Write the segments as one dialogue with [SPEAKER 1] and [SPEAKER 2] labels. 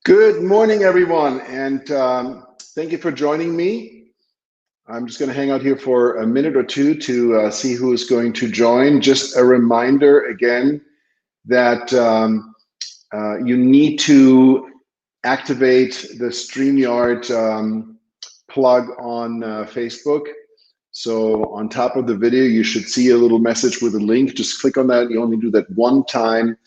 [SPEAKER 1] Good morning, everyone, and thank you for joining me. I'm just going to hang out here for a minute or two to see who is going to join. Just a reminder again that you need to activate the StreamYard plug on Facebook. So on top of the video, you should see a little message with a link. Just click on that. You only do that one time,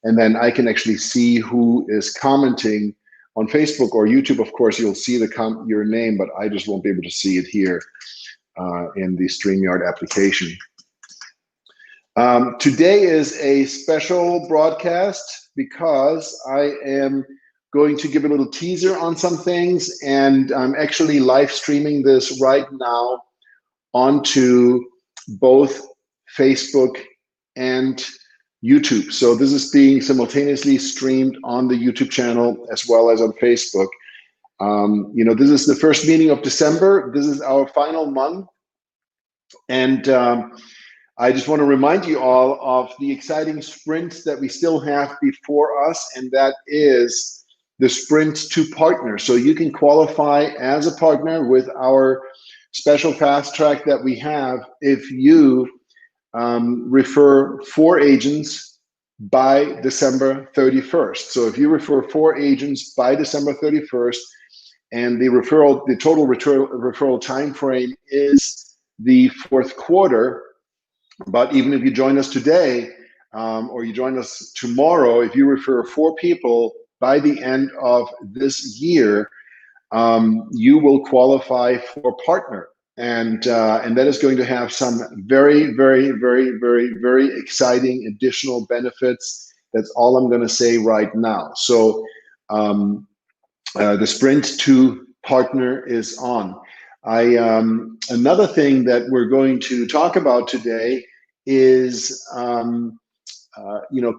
[SPEAKER 1] and then I can actually see who is commenting. On Facebook or YouTube, of course, you'll see your name, but I just won't be able to see it here in the StreamYard application. Today is a special broadcast because I am going to give a little teaser on some things, and I'm actually live streaming this right now onto both Facebook and YouTube. So this is being simultaneously streamed on the YouTube channel as well as on Facebook. This is the first meeting of December. This is our final month. And I just want to remind you all of the exciting sprint that we still have before us, and that is the sprint to partner. So you can qualify as a partner with our special fast track that we have if you refer 4 agents by December 31st. So if you refer 4 agents by December 31st, and the total referral time frame is the 4th quarter, but even if you join us today or you join us tomorrow, if you refer 4 people by the end of this year, you will qualify for partner. And that is going to have some very, very, very, very, very exciting additional benefits. That's all I'm going to say right now. So the sprint to partner is on. Another thing that we're going to talk about today is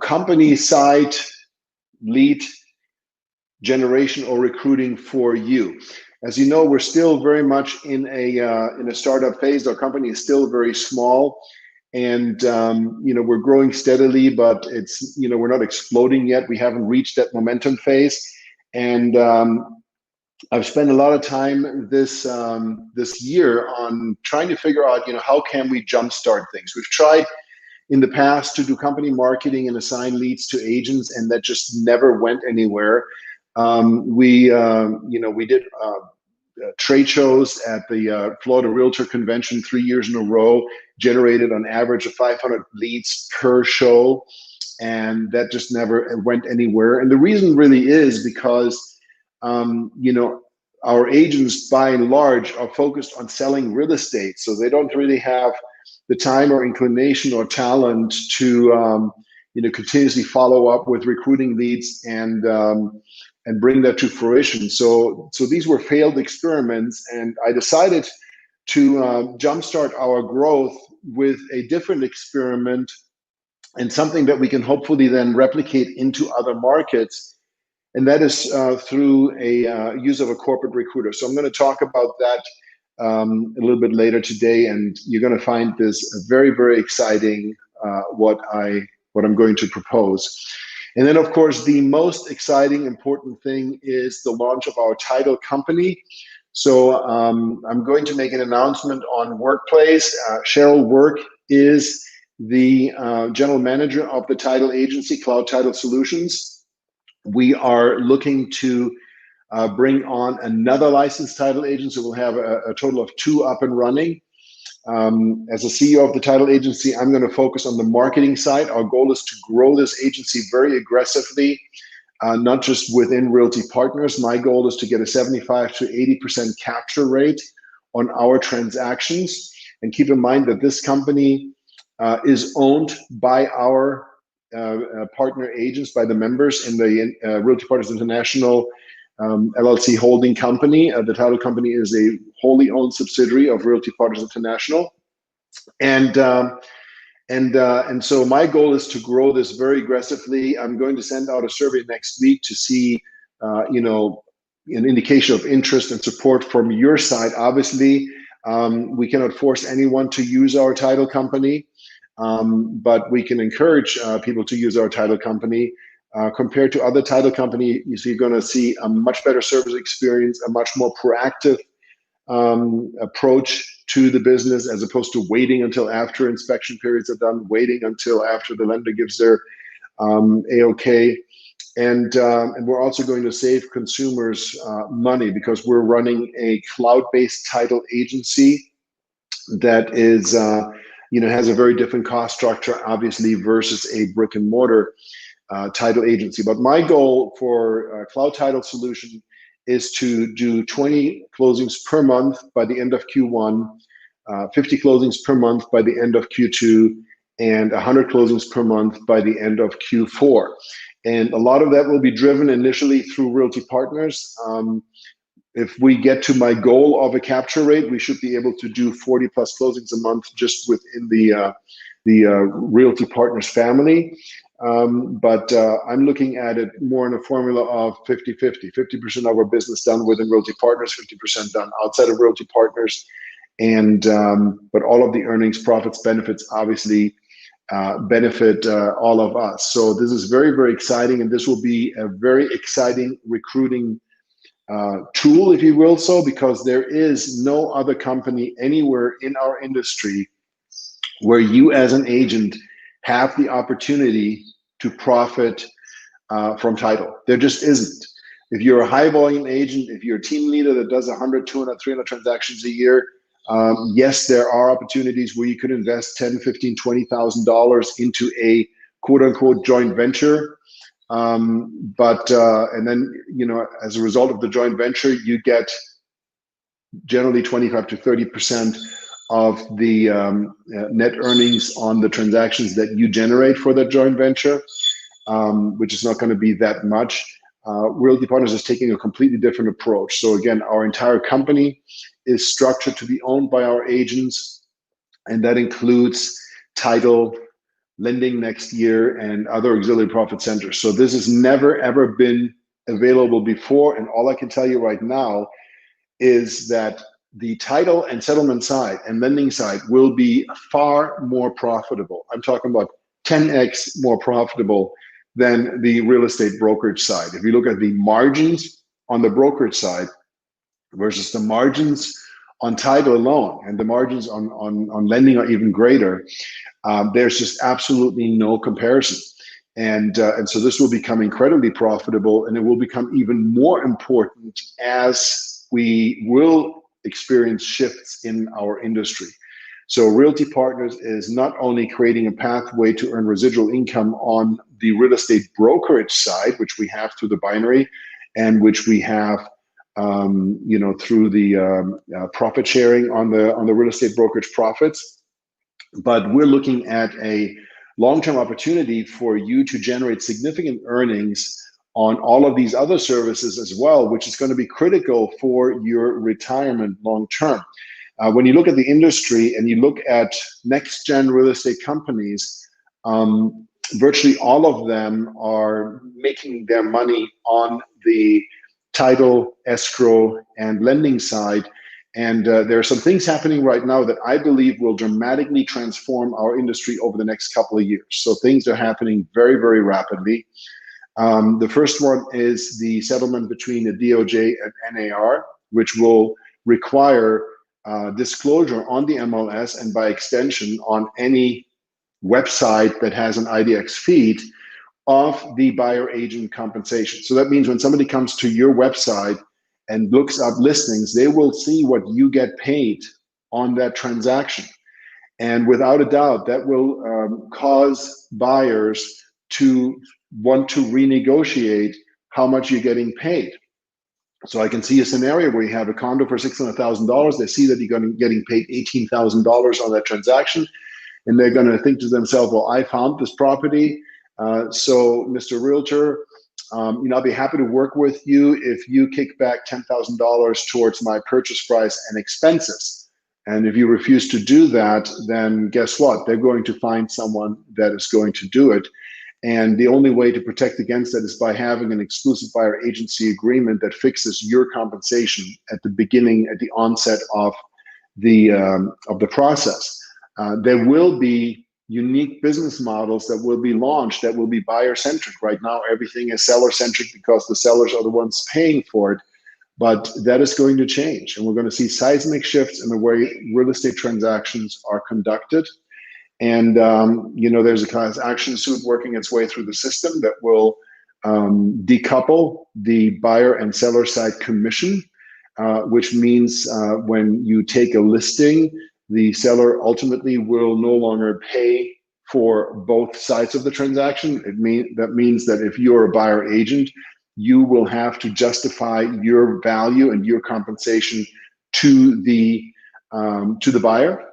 [SPEAKER 1] company side lead generation or recruiting for you. As you know, we're still very much in a startup phase. Our company is still very small, and we're growing steadily, but it's we're not exploding yet. We haven't reached that momentum phase, and I've spent a lot of time this year on trying to figure out how can we jumpstart things. We've tried in the past to do company marketing and assign leads to agents, and that just never went anywhere. We did trade shows at the Florida Realtor Convention 3 years in a row, generated on average of 500 leads per show, and that just never went anywhere. And the reason really is because our agents by and large are focused on selling real estate, so they don't really have the time or inclination or talent to continuously follow up with recruiting leads and bring that to fruition. So these were failed experiments, and I decided to jumpstart our growth with a different experiment and something that we can hopefully then replicate into other markets, and that is through a use of a corporate recruiter. So I'm going to talk about that a little bit later today, and you're going to find this very, very exciting, what I'm going to propose. And then, of course, the most exciting, important thing is the launch of our title company. So I'm going to make an announcement on Workplace. Cheryl Work is the general manager of the title agency, Cloud Title Solutions. We are looking to bring on another licensed title agent, so we'll have a total of 2 up and running. As a CEO of the title agency, I'm going to focus on the marketing side. Our goal is to grow this agency very aggressively, not just within Realty Partners. My goal is to get a 75 to 80% capture rate on our transactions. And keep in mind that this company is owned by our partner agents, by the members in the Realty Partners International LLC holding company. The title company is a wholly owned subsidiary of Realty Partners International, and so my goal is to grow this very aggressively. I'm going to send out a survey next week to see, an indication of interest and support from your side. Obviously, we cannot force anyone to use our title company, but we can encourage people to use our title company. compared to other title companies. You're going to see a much better service experience, a much more proactive approach to the business, as opposed to waiting until after inspection periods are done, waiting until after the lender gives their AOK. And we're also going to save consumers money, because we're running a cloud-based title agency that is, has a very different cost structure, obviously, versus a brick and mortar title agency. But my goal for Cloud Title Solution is to do 20 closings per month by the end of Q1, 50 closings per month by the end of Q2, and 100 closings per month by the end of Q4. And a lot of that will be driven initially through Realty Partners. If we get to my goal of a capture rate, we should be able to do 40 plus closings a month just within the Realty Partners family. But I'm looking at it more in a formula of 50-50. 50% of our business done within Realty Partners, 50% done outside of Realty Partners. And but all of the earnings, profits, benefits obviously benefit all of us. So this is very, very exciting, and this will be a very exciting recruiting tool, if you will, so, because there is no other company anywhere in our industry where you as an agent have the opportunity to profit from title. There just isn't. If you're a high volume agent, if you're a team leader that does 100, 200, 300 transactions a year, yes, there are opportunities where you could invest $10, $15, $20,000 into a quote unquote joint venture. And then, as a result of the joint venture, you get generally 25 to 30% of the net earnings on the transactions that you generate for that joint venture, which is not going to be that much. Realty Partners is taking a completely different approach. So again, our entire company is structured to be owned by our agents, and that includes title, lending next year, and other auxiliary profit centers. So this has never, ever been available before. And all I can tell you right now is that the title and settlement side and lending side will be far more profitable. I'm talking about 10x more profitable than the real estate brokerage side. If you look at the margins on the brokerage side versus the margins on title alone, and the margins on lending are even greater, there's just absolutely no comparison. And so this will become incredibly profitable, and it will become even more important as we will experience shifts in our industry. So Realty Partners is not only creating a pathway to earn residual income on the real estate brokerage side, which we have through the binary, and which we have through the profit sharing on the real estate brokerage profits, but we're looking at a long-term opportunity for you to generate significant earnings on all of these other services as well, which is going to be critical for your retirement long-term. When you look at the industry and you look at next-gen real estate companies, virtually all of them are making their money on the title, escrow, and lending side. And there are some things happening right now that I believe will dramatically transform our industry over the next couple of years. So things are happening very, very rapidly. The first one is the settlement between the DOJ and NAR, which will require disclosure on the MLS, and by extension on any website that has an IDX feed, of the buyer agent compensation. So that means when somebody comes to your website and looks up listings, they will see what you get paid on that transaction. And without a doubt, that will cause buyers to want to renegotiate how much you're getting paid. So I can see a scenario where you have a condo for $600,000. They see that you're getting paid $18,000 on that transaction, and they're going to think to themselves, well, I found this property. So Mr. Realtor, I'll be happy to work with you if you kick back $10,000 towards my purchase price and expenses. And if you refuse to do that, then guess what? They're going to find someone that is going to do it. And the only way to protect against that is by having an exclusive buyer agency agreement that fixes your compensation at the beginning, at the onset of the process. There will be unique business models that will be launched that will be buyer-centric. Right now, everything is seller-centric because the sellers are the ones paying for it. But that is going to change, and we're going to see seismic shifts in the way real estate transactions are conducted. And there's a class action suit working its way through the system that will decouple the buyer and seller side commission, which means when you take a listing, the seller ultimately will no longer pay for both sides of the transaction. That means that if you're a buyer agent, you will have to justify your value and your compensation to the buyer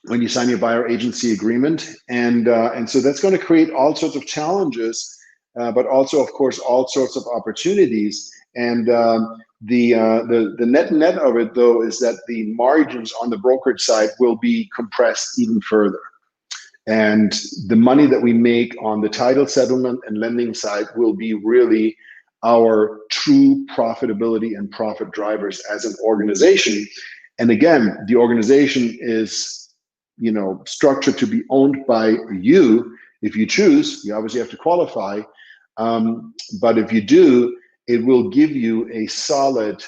[SPEAKER 1] when you sign your buyer agency agreement. And so that's going to create all sorts of challenges, but also, of course, all sorts of opportunities. And the net of it, though, is that the margins on the brokerage side will be compressed even further. And the money that we make on the title settlement and lending side will be really our true profitability and profit drivers as an organization. And again, the organization is structured to be owned by you. If you choose, you obviously have to qualify. But if you do, it will give you a solid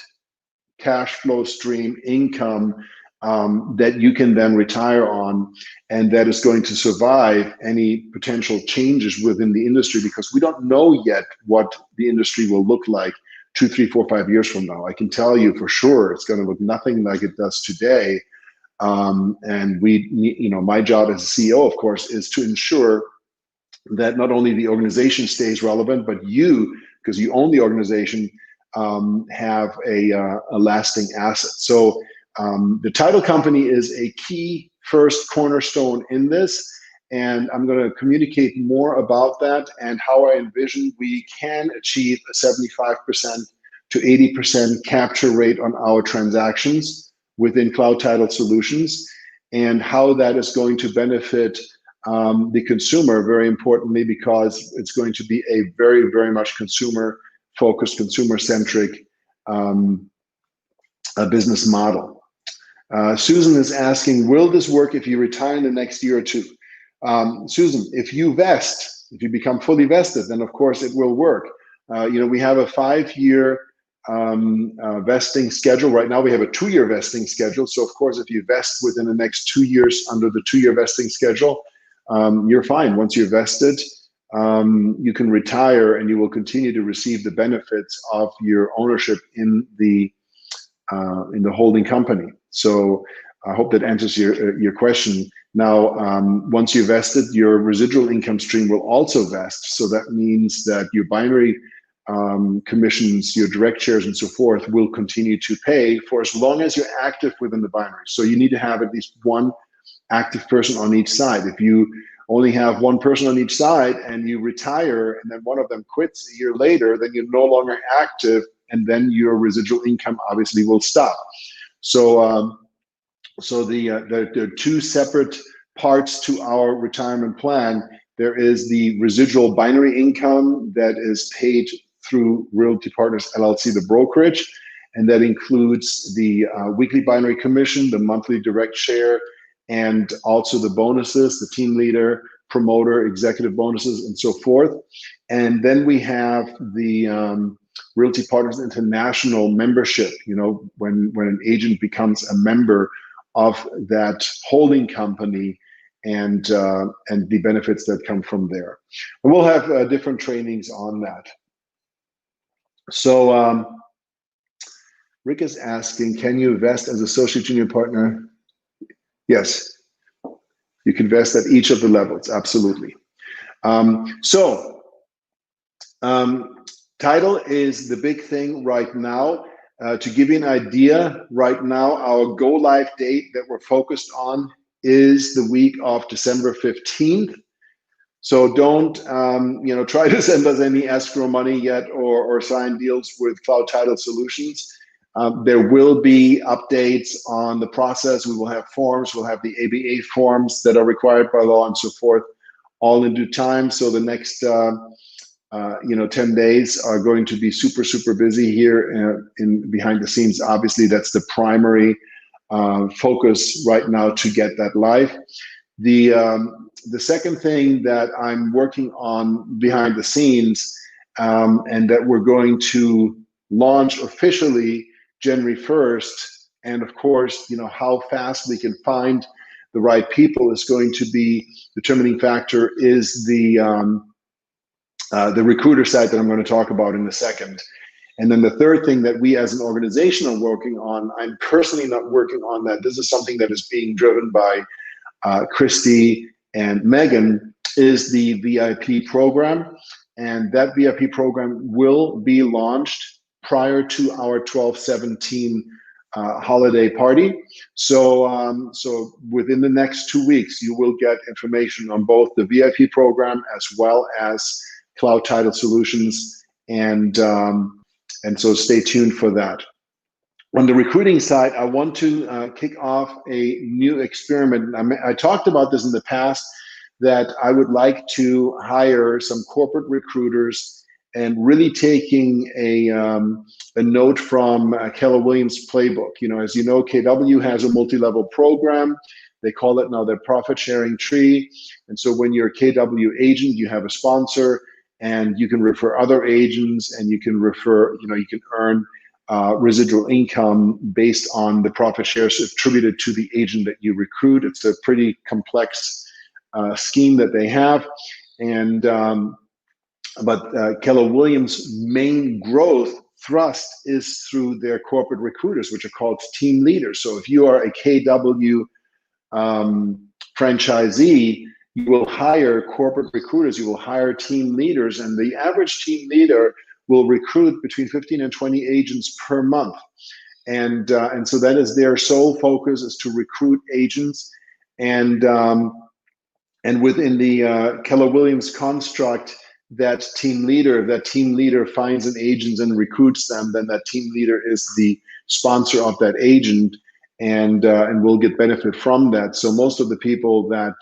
[SPEAKER 1] cash flow stream income that you can then retire on, and that is going to survive any potential changes within the industry, because we don't know yet what the industry will look like 2, 3, 4, 5 years from now. I can tell you for sure it's going to look nothing like it does today. And my job as a CEO, of course, is to ensure that not only the organization stays relevant, but you, because you own the organization, have a lasting asset. So the title company is a key first cornerstone in this, and I'm going to communicate more about that and how I envision we can achieve a 75% to 80% capture rate on our transactions within Cloud Title Solutions, and how that is going to benefit the consumer, very importantly, because it's going to be a very, very much consumer-focused, consumer-centric business model. Susan is asking, will this work if you retire in the next year or two? Susan, if you vest, if you become fully vested, then of course it will work. We have a 5-year vesting schedule. Right now we have a 2-year vesting schedule. So of course, if you vest within the next 2 years under the 2-year vesting schedule, you're fine. Once you're vested, you can retire and you will continue to receive the benefits of your ownership in the holding company. So I hope that answers your question. Now, once you're vested, your residual income stream will also vest. So that means that your binary commissions, your direct shares, and so forth will continue to pay for as long as you're active within the binary. So you need to have at least one active person on each side. If you only have one person on each side and you retire and then one of them quits a year later, then you're no longer active, and then your residual income obviously will stop. So there are two separate parts to our retirement plan. There is the residual binary income that is paid through Realty Partners LLC, the brokerage, and that includes the weekly binary commission, the monthly direct share, and also the bonuses, the team leader, promoter, executive bonuses, and so forth. And then we have the Realty Partners International membership. When an agent becomes a member of that holding company, and the benefits that come from there. And we'll have different trainings on that. So Rick is asking, can you vest as associate junior partner? Yes, you can vest at each of the levels, absolutely. Title is the big thing right now. To give you an idea, right now, our go live date that we're focused on is the week of December 15th. So don't try to send us any escrow money yet or sign deals with Cloud Title Solutions. There will be updates on the process. We will have forms. We'll have the ABA forms that are required by law and so forth, all in due time. So the next 10 days are going to be super, super busy here behind the scenes. Obviously, that's the primary focus right now to get that live. the second thing that I'm working on behind the scenes, and that we're going to launch officially January 1st. And of course, how fast we can find the right people is going to be determining factor, is the recruiter site that I'm going to talk about in a second. And then the third thing that we as an organization are working on, I'm personally not working on that. This is something that is being driven by Christy and Megan, is the VIP program. And that VIP program will be launched prior to our 12/17 holiday party. So within the next 2 weeks, you will get information on both the VIP program as well as Cloud Title Solutions, and so stay tuned for that. On the recruiting side, I want to kick off a new experiment. I talked about this in the past, that I would like to hire some corporate recruiters, and really taking a note from Keller Williams playbook. As you know, KW has a multi-level program. They call it now their profit sharing tree. And so when you're a KW agent, you have a sponsor, and you can refer other agents, and you can refer, you can earn residual income based on the profit shares attributed to the agent that you recruit. It's a pretty complex scheme that they have. And but Keller Williams' main growth thrust is through their corporate recruiters, which are called team leaders. So if you are a KW franchisee, you will hire corporate recruiters, you will hire team leaders, and the average team leader will recruit between 15 and 20 agents per month. And so that is their sole focus, is to recruit agents. And within the Keller Williams construct, that team leader finds an agent and recruits them, then that team leader is the sponsor of that agent, and will get benefit from that. So most of the people that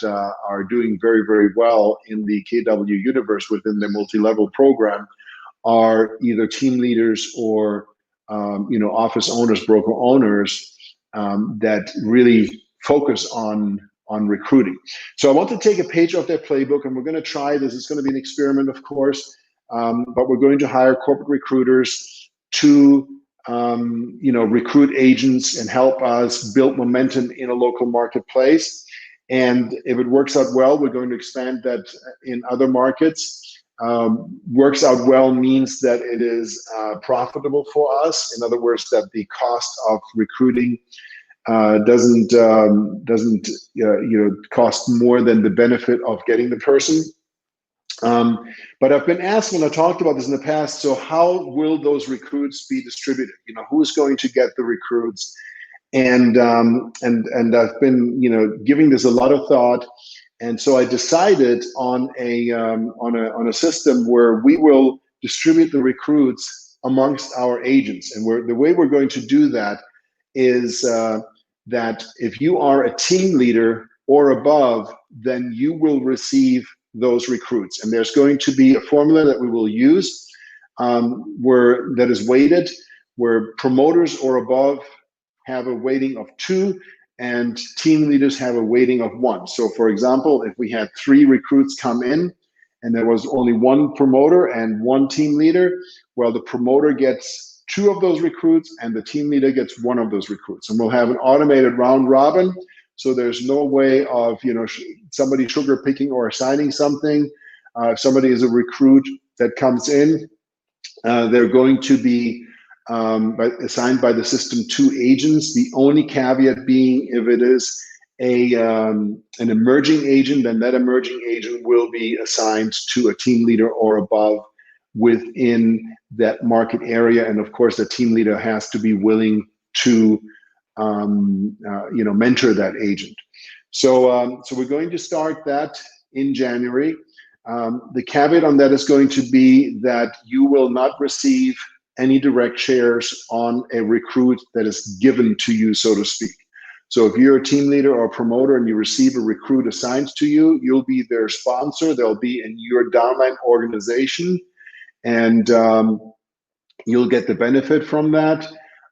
[SPEAKER 1] are doing very, very well in the KW universe within their multi-level program are either team leaders or office owners, broker owners, that really focus on recruiting. So I want to take a page off their playbook, and we're going to try this. It's going to be an experiment, of course, but we're going to hire corporate recruiters to recruit agents and help us build momentum in a local marketplace. And if it works out well, we're going to expand that in other markets. Works out well means that it is profitable for us. In other words, that the cost of recruiting doesn't cost more than the benefit of getting the person. But I've been asked, when I talked about this in the past, so how will those recruits be distributed? Who's going to get the recruits? And I've been giving this a lot of thought. And so I decided on a system where we will distribute the recruits amongst our agents. And the way we're going to do that is that if you are a team leader or above, then you will receive those recruits. And there's going to be a formula that we will use that is weighted, where promoters or above have a weighting of 2, and team leaders have a weighting of 1. So for example, if we had 3 recruits come in and there was only 1 promoter and 1 team leader, well, the promoter gets 2 of those recruits and the team leader gets 1 of those recruits. And we'll have an automated round robin. So there's no way of somebody sugar picking or assigning something. If somebody is a recruit that comes in, they're going to be assigned by the system 2 agents. The only caveat being, if it is an emerging agent, then that emerging agent will be assigned to a team leader or above within that market area. And of course, the team leader has to be willing to mentor that agent. So we're going to start that in January. The caveat on that is going to be that you will not receive any direct shares on a recruit that is given to you, so to speak. So if you're a team leader or a promoter and you receive a recruit assigned to you, you'll be their sponsor. They'll be in your downline organization, and you'll get the benefit from that.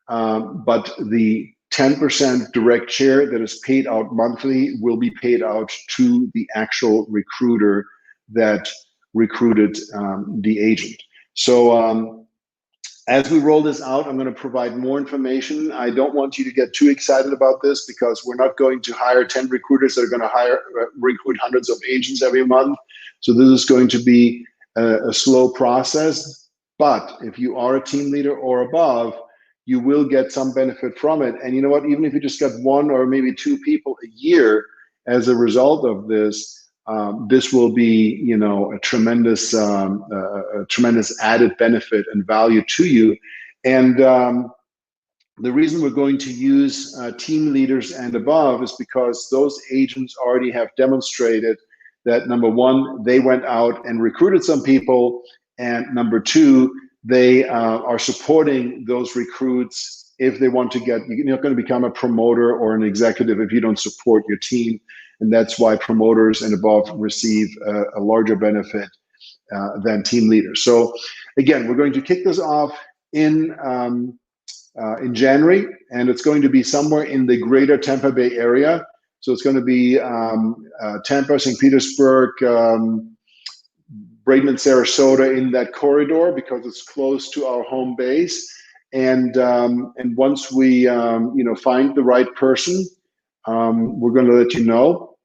[SPEAKER 1] But the 10% direct share that is paid out monthly will be paid out to the actual recruiter that recruited the agent. So as we roll this out, I'm going to provide more information. I don't want you to get too excited about this because we're not going to hire 10 recruiters that are going to recruit hundreds of agents every month. So this is going to be a slow process. But if you are a team leader or above, you will get some benefit from it. And you know what? Even if you just get one or maybe two people a year as a result of this, this will be, you know, a tremendous added benefit and value to you. And the reason we're going to use team leaders and above is because those agents already have demonstrated that, number one, they went out and recruited some people, and number two, they are supporting those recruits if they want to get, you're not going to become a promoter or an executive if you don't support your team. And that's why promoters and above receive a larger benefit than team leaders. So again, we're going to kick this off in January, and it's going to be somewhere in the greater Tampa Bay area. So it's going to be Tampa, St. Petersburg, Bradenton, Sarasota, in that corridor because it's close to our home base. And once we find the right person, we're going to let you know,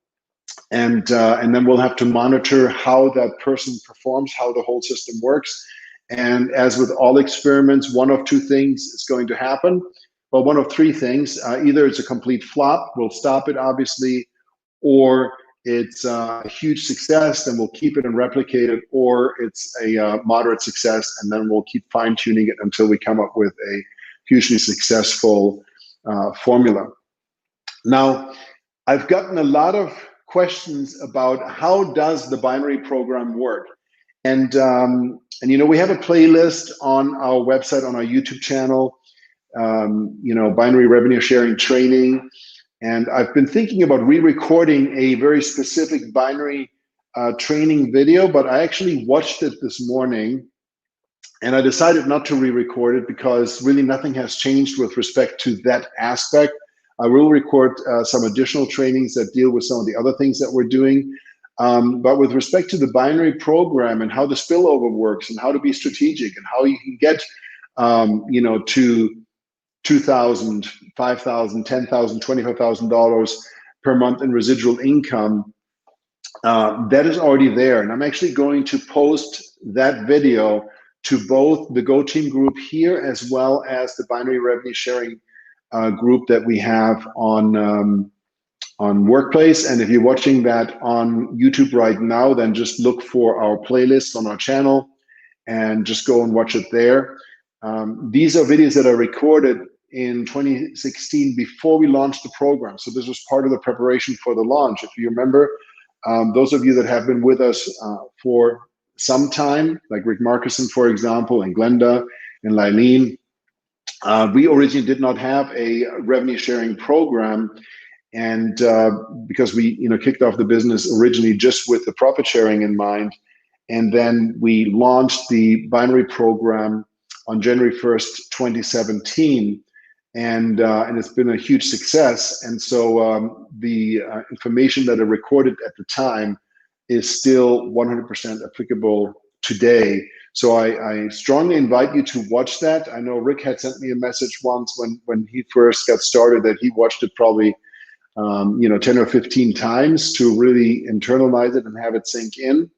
[SPEAKER 1] and then we'll have to monitor how that person performs, how the whole system works. And as with all experiments, one of two things is going to happen. Well, one of three things. Either it's a complete flop, we'll stop it obviously, or it's a huge success, then we'll keep it and replicate it, or it's a moderate success, and then we'll keep fine-tuning it until we come up with a hugely successful formula. Now, I've gotten a lot of questions about how does the binary program work, and you know, we have a playlist on our website, on our YouTube channel, binary revenue sharing training. And I've been thinking about re-recording a very specific binary training video, but I actually watched it this morning and I decided not to re-record it because really nothing has changed with respect to that aspect. I will record some additional trainings that deal with some of the other things that we're doing. But with respect to the binary program and how the spillover works and how to be strategic and how you can get, to $2,000, $5,000, $10,000, $25,000 per month in residual income, that is already there. And I'm actually going to post that video to both the Go Team group here as well as the binary revenue sharing group that we have on Workplace. And if you're watching that on YouTube right now, then just look for our playlist on our channel and just go and watch it there. These are videos that are recorded in 2016 before we launched the program. So this was part of the preparation for the launch. If you remember, those of you that have been with us for some time, like Rick Markison, for example, and Glenda and Lylene, we originally did not have a revenue sharing program. And because we kicked off the business originally just with the profit sharing in mind. And then we launched the binary program on January 1st, 2017. And it's been a huge success. And so the information that I recorded at the time is still 100% applicable today. So I strongly invite you to watch that. I know Rick had sent me a message once when he first got started that he watched it probably 10 or 15 times to really internalize it and have it sink in.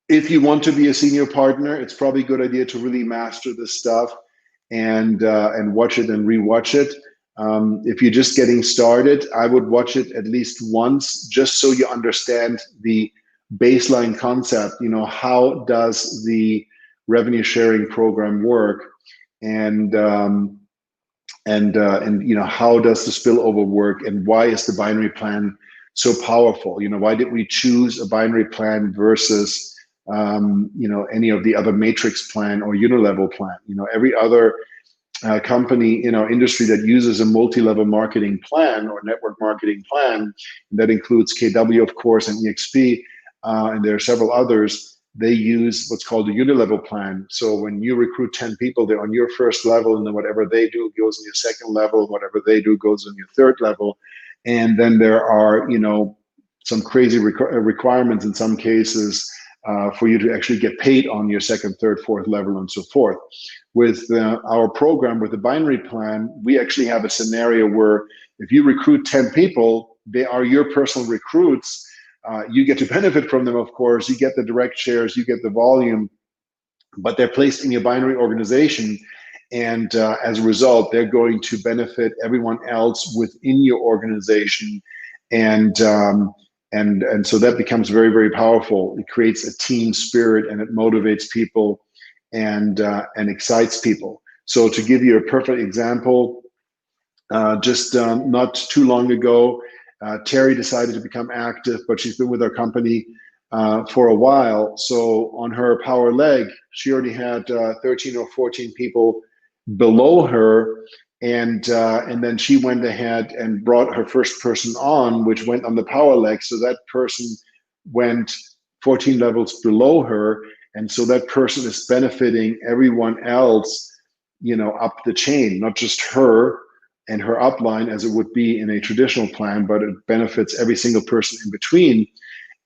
[SPEAKER 1] If you want to be a senior partner, it's probably a good idea to really master this stuff and watch it and rewatch it. If you're just getting started, I would watch it at least once just so you understand the baseline concept. How does the revenue sharing program work, and how does the spillover work, and why is the binary plan so powerful? Why did we choose a binary plan versus any of the other matrix plan or unilevel plan? Every other company in our industry that uses a multi-level marketing plan or network marketing plan, that includes KW, of course, and EXP, and there are several others, they use what's called a unilevel plan. So when you recruit 10 people, they're on your first level, and then whatever they do goes on your second level, whatever they do goes on your third level. And then there are, some crazy requirements in some cases for you to actually get paid on your second, third, fourth level, and so forth. With our program, with the binary plan, we actually have a scenario where if you recruit 10 people, they are your personal recruits. You get to benefit from them, of course. You get the direct shares, you get the volume, but they're placed in your binary organization. And as a result, they're going to benefit everyone else within your organization. And so that becomes very, very powerful. It creates a team spirit, and it motivates people and excites people. So to give you a perfect example, just not too long ago, Terry decided to become active, but she's been with our company for a while. So on her power leg, she already had 13 or 14 people below her, and then she went ahead and brought her first person on, which went on the power leg. So that person went 14 levels below her, and so that person is benefiting everyone else, up the chain, not just her and her upline as it would be in a traditional plan, but it benefits every single person in between.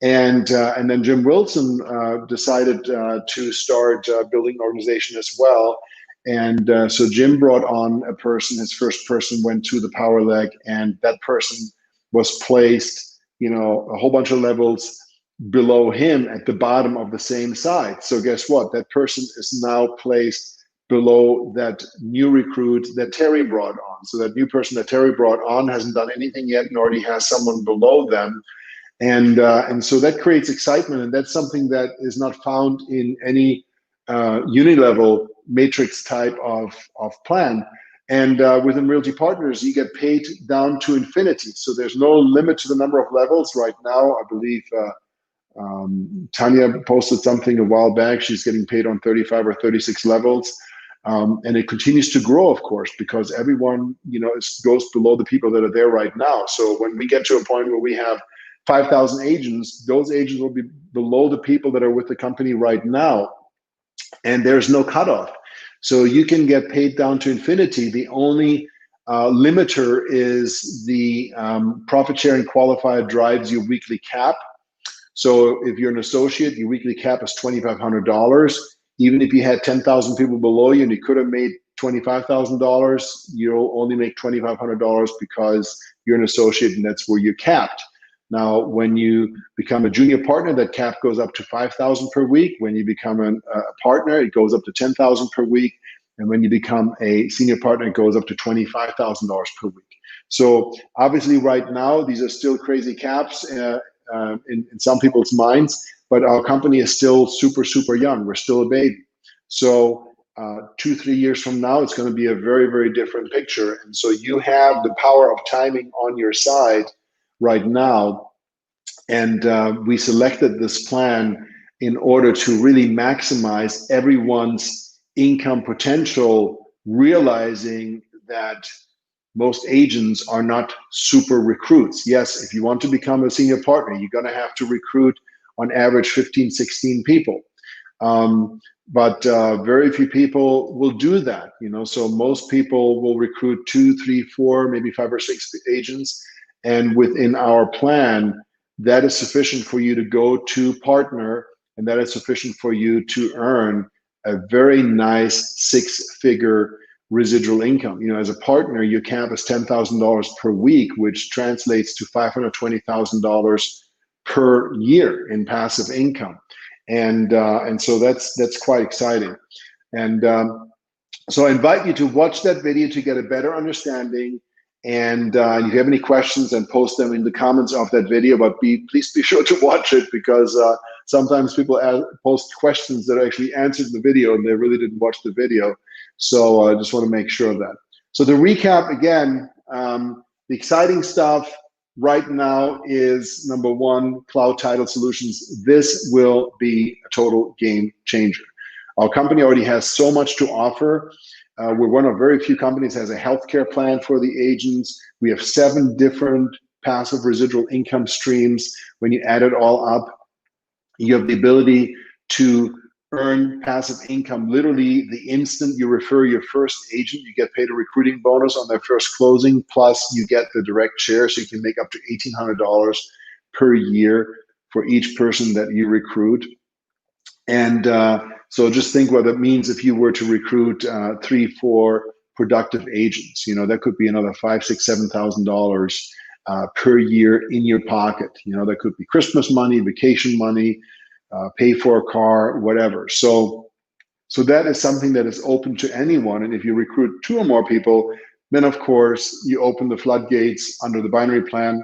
[SPEAKER 1] And then Jim Wilson decided to start building an organization as well. And so Jim brought on a person. His first person went to the power leg, and that person was placed, a whole bunch of levels below him at the bottom of the same side. So guess what? That person is now placed below that new recruit that Terry brought on. So that new person that Terry brought on hasn't done anything yet and already has someone below them. And so that creates excitement, and that's something that is not found in any unilevel matrix type of plan. And within Realty Partners, you get paid down to infinity. So there's no limit to the number of levels. Right now, I believe Tanya posted something a while back. She's getting paid on 35 or 36 levels. And it continues to grow, of course, because everyone, goes below the people that are there right now. So when we get to a point where we have 5,000 agents, those agents will be below the people that are with the company right now. And there's no cutoff. So you can get paid down to infinity. The only limiter is the profit sharing qualifier drives your weekly cap. So if you're an associate, your weekly cap is $2,500. Even if you had 10,000 people below you and you could have made $25,000, you'll only make $2,500 because you're an associate, and that's where you're capped. Now, when you become a junior partner, that cap goes up to $5,000 per week. When you become a partner, it goes up to $10,000 per week. And when you become a senior partner, it goes up to $25,000 per week. So obviously right now, these are still crazy caps in some people's minds, but our company is still super, super young. We're still a baby. So 2-3 years from now, it's going to be a very, very different picture. And so you have the power of timing on your side right now. And we selected this plan in order to really maximize everyone's income potential, realizing that most agents are not super recruits. Yes, if you want to become a senior partner, you're going to have to recruit on average 15, 16 people. But very few people will do that, so most people will recruit 2, 3, 4, maybe 5 or 6 agents. And within our plan, that is sufficient for you to go to partner, and that is sufficient for you to earn a very nice 6-figure residual income. As a partner, your cap is $10,000 per week, which translates to $520,000 per year in passive income. And so that's quite exciting. And so I invite you to watch that video to get a better understanding. And if you have any questions, then post them in the comments of that video, but please be sure to watch it, because sometimes people post questions that are actually answered in the video and they really didn't watch the video. So I just want to make sure of that. So to recap again, the exciting stuff right now is, number one, cloud title solutions. This will be a total game changer. Our company already has so much to offer. We're one of very few companies that has a healthcare plan for the agents. We have 7 different passive residual income streams. When you add it all up, you have the ability to earn passive income. Literally, the instant you refer your first agent, you get paid a recruiting bonus on their first closing, plus you get the direct share, so you can make up to $1,800 per year for each person that you recruit. And so just think what that means if you were to recruit 3-4 productive agents. That could be another $5,000, $6,000, $7,000 per year in your pocket. That could be Christmas money, vacation money, pay for a car, whatever. So that is something that is open to anyone. And if you recruit 2 or more people, then of course you open the floodgates under the binary plan.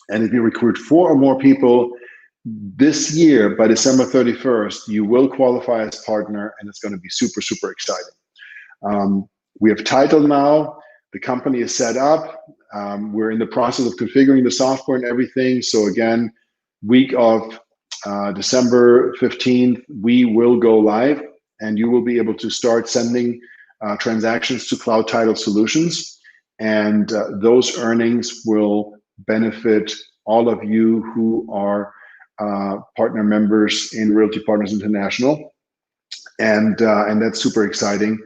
[SPEAKER 1] And if you recruit 4 or more people this year, by December 31st, you will qualify as partner, and it's going to be super, super exciting. We have title now. The company is set up. We're in the process of configuring the software and everything. So again, week of December 15th, we will go live, and you will be able to start sending transactions to Cloud Title Solutions. And those earnings will benefit all of you who are partner members in Realty Partners International. And that's super exciting.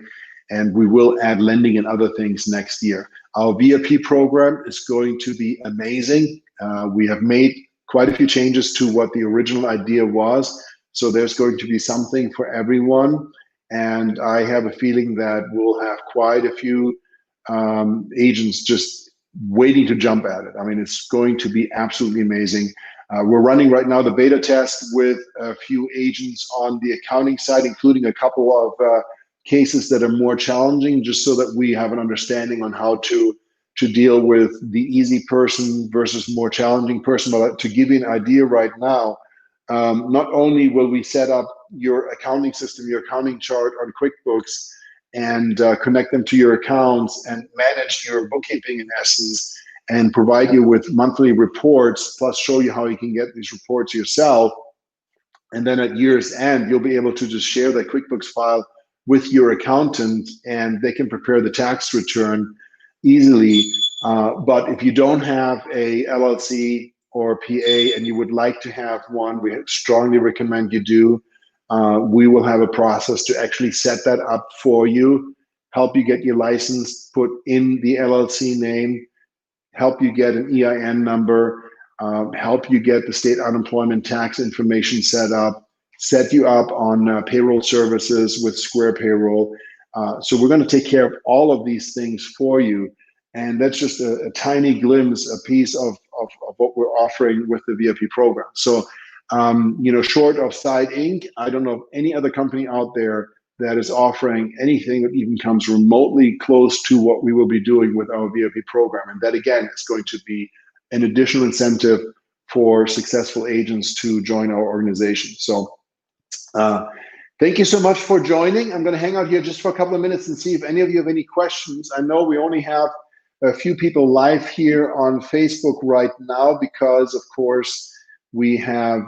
[SPEAKER 1] And we will add lending and other things next year. Our VIP program is going to be amazing. We have made quite a few changes to what the original idea was. So there's going to be something for everyone. And I have a feeling that we'll have quite a few agents just waiting to jump at it. I mean, it's going to be absolutely amazing. We're running right now the beta test with a few agents on the accounting side, including a couple of cases that are more challenging, just so that we have an understanding on how to deal with the easy person versus more challenging person. But to give you an idea right now, not only will we set up your accounting system, your accounting chart on QuickBooks, and connect them to your accounts and manage your bookkeeping in essence, and provide you with monthly reports, plus show you how you can get these reports yourself. And then at year's end, you'll be able to just share that QuickBooks file with your accountant, and they can prepare the tax return easily. But if you don't have a LLC or PA and you would like to have one, we strongly recommend you do. We will have a process to actually set that up for you, help you get your license put in the LLC name, help you get an EIN number, help you get the state unemployment tax information set up, set you up on payroll services with Square Payroll. So we're going to take care of all of these things for you. And that's just a tiny glimpse, a piece of what we're offering with the VIP program. So, short of Side Inc., I don't know of any other company out there that is offering anything that even comes remotely close to what we will be doing with our VIP program. And that, again, is going to be an additional incentive for successful agents to join our organization. So thank you so much for joining. I'm going to hang out here just for a couple of minutes and see if any of you have any questions. I know we only have a few people live here on Facebook right now because, of course, we have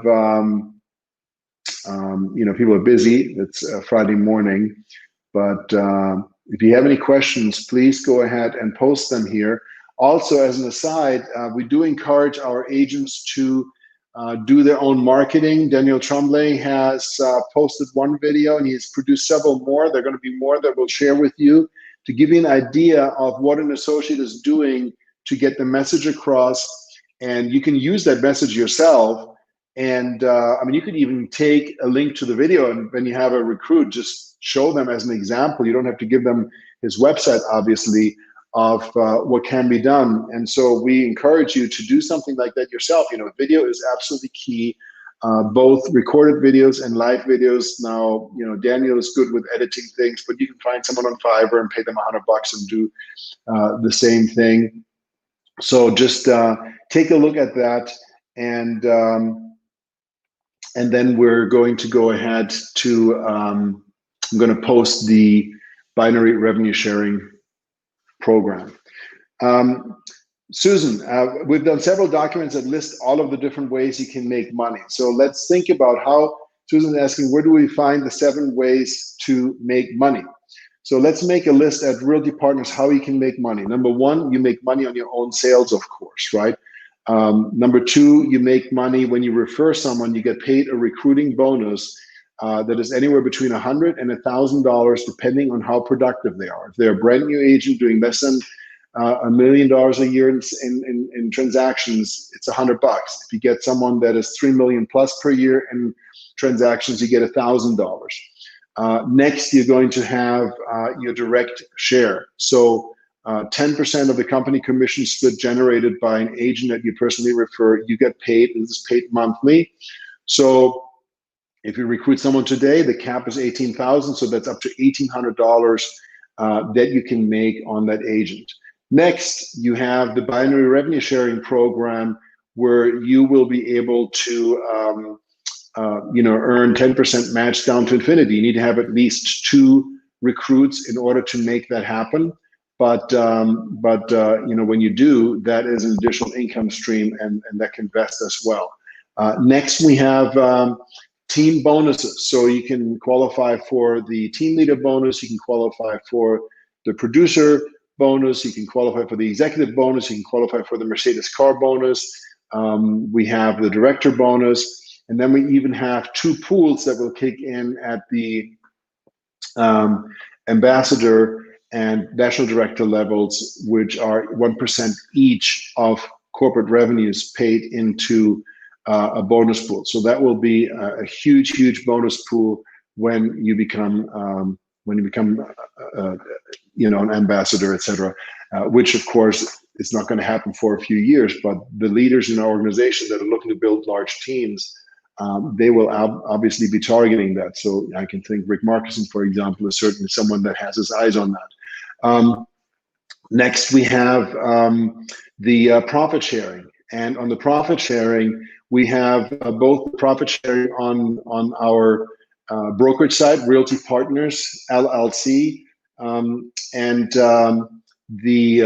[SPEAKER 1] people are busy. It's Friday morning, but if you have any questions, please go ahead and post them here. Also, as an aside, we do encourage our agents to do their own marketing. Daniel Tremblay has posted one video, and he's produced several more. There are going to be more that we'll share with you to give you an idea of what an associate is doing to get the message across. And you can use that message yourself. And you could even take a link to the video, and when you have a recruit, just show them as an example. You don't have to give them his website, obviously, of what can be done. And so we encourage you to do something like that yourself. Video is absolutely key, both recorded videos and live videos. Now, Daniel is good with editing things, but you can find someone on Fiverr and pay them $100 and do the same thing. So just take a look at that, and then we're going to go ahead to, I'm going to post the binary revenue sharing program. Susan, we've done several documents that list all of the different ways you can make money. So let's think about how, Susan's asking, where do we find the 7 ways to make money? So let's make a list at Realty Partners how you can make money. Number 1, you make money on your own sales, of course, right? Number 2, you make money when you refer someone. You get paid a recruiting bonus that is anywhere between $100 and $1,000, depending on how productive they are. If they're a brand new agent doing less than $1 million a year in transactions, it's $100. If you get someone that is 3 million plus per year in transactions, you get $1,000. Next, you're going to have your direct share. So 10% of the company commission split generated by an agent that you personally refer, you get paid. This is paid monthly. So if you recruit someone today, the cap is $18,000, so that's up to $1,800 that you can make on that agent. Next, you have the binary revenue sharing program, where you will be able to earn 10% match down to infinity. You need to have at least 2 recruits in order to make that happen. But when you do, that is an additional income stream, and that can vest as well. Next, we have team bonuses. So you can qualify for the team leader bonus, you can qualify for the producer bonus, you can qualify for the executive bonus, you can qualify for the Mercedes car bonus. We have the director bonus, and then we even have 2 pools that will kick in at the ambassador and national director levels, which are 1% each of corporate revenues paid into a bonus pool. So that will be a huge bonus pool when you become an ambassador, etc. Which of course is not going to happen for a few years, but the leaders in our organization that are looking to build large teams, they will obviously be targeting that. So I can think Rick Markison, for example, is certainly someone that has his eyes on that. Next, we have the profit sharing. And on the profit sharing, we have both profit sharing on our brokerage side, Realty Partners, LLC, and the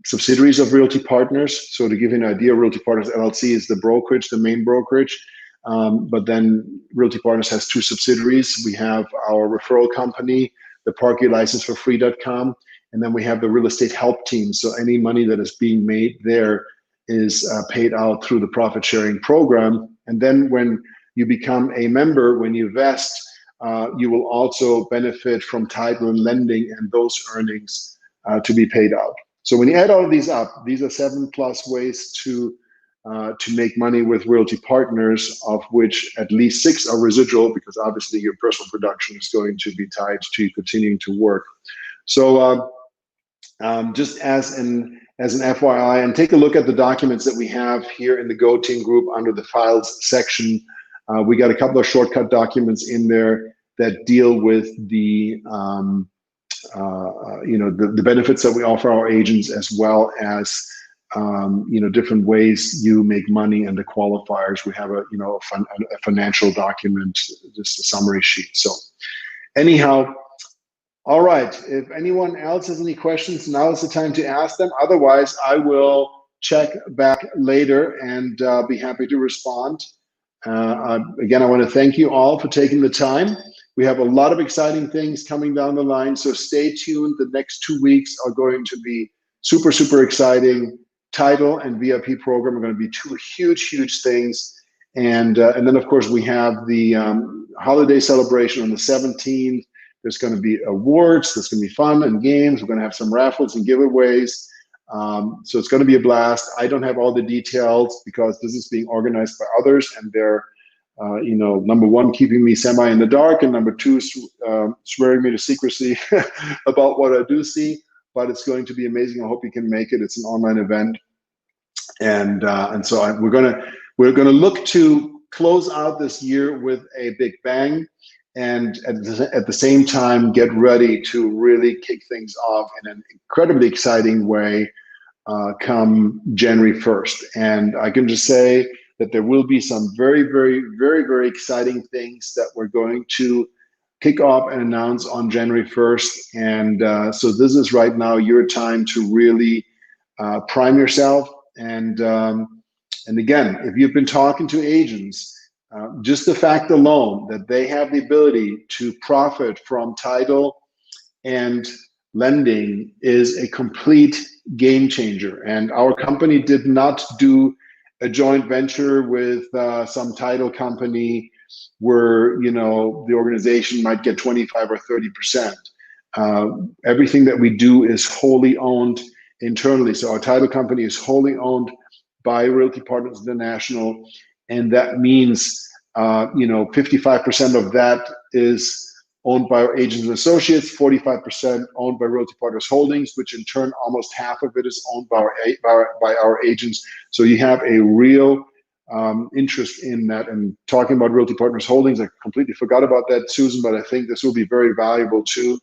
[SPEAKER 1] subsidiaries of Realty Partners. So to give you an idea, Realty Partners LLC is the brokerage, the main brokerage. But then Realty Partners has 2 subsidiaries. We have our referral company, the ParkYourLicenseForFree.com, and then we have the real estate help team. So any money that is being made there is paid out through the profit sharing program. And then when you become a member, when you vest, you will also benefit from title and lending and those earnings to be paid out. So when you add all of these up, these are 7+ ways to make money with Realty Partners, of which at least 6 are residual, because obviously your personal production is going to be tied to you continuing to work. So just as an FYI, and take a look at the documents that we have here in the Go Team group under the files section. We got a couple of shortcut documents in there that deal with the benefits that we offer our agents, as well as different ways you make money and the qualifiers. We have a financial document, just a summary sheet. So anyhow, all right, if anyone else has any questions, now is the time to ask them. Otherwise, I will check back later and be happy to respond. Again, I want to thank you all for taking the time. We have a lot of exciting things coming down the line, so stay tuned. The next 2 weeks are going to be super exciting. Title and VIP program are going to be 2 huge things. And then, of course, we have the holiday celebration on the 17th. There's going to be awards. There's going to be fun and games. We're going to have some raffles and giveaways. So it's going to be a blast. I don't have all the details because this is being organized by others, and they're, number 1, keeping me semi in the dark, and number 2, swearing me to secrecy about what I do see. But it's going to be amazing. I hope you can make it. It's an online event, and so we're gonna look to close out this year with a big bang. And at the same time, get ready to really kick things off in an incredibly exciting way come January 1st. And I can just say that there will be some very exciting things that we're going to kick off and announce on January 1st. And so this is right now your time to really prime yourself. And again, if you've been talking to agents, just the fact alone that they have the ability to profit from title and lending is a complete game changer. And our company did not do a joint venture with some title company where the organization might get 25 or 30%. Everything that we do is wholly owned internally. So our title company is wholly owned by Realty Partners International, and that means 55% of that is owned by our agents and associates, 45% owned by Realty Partners Holdings, which in turn almost half of it is owned by our agents. So you have a real interest in that. And talking about Realty Partners Holdings, I completely forgot about that, Susan, but I think this will be very valuable too.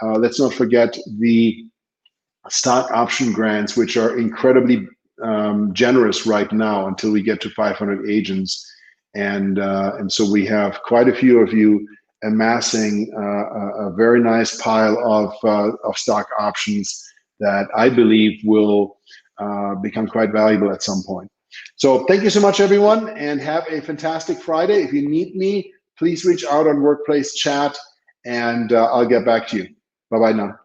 [SPEAKER 1] Let's not forget the stock option grants, which are incredibly generous right now until we get to 500 agents. And so we have quite a few of you amassing a very nice pile of stock options that I believe will become quite valuable at some point. So thank you so much, everyone, and have a fantastic Friday. If you need me, please reach out on Workplace Chat, and I'll get back to you. Bye-bye now.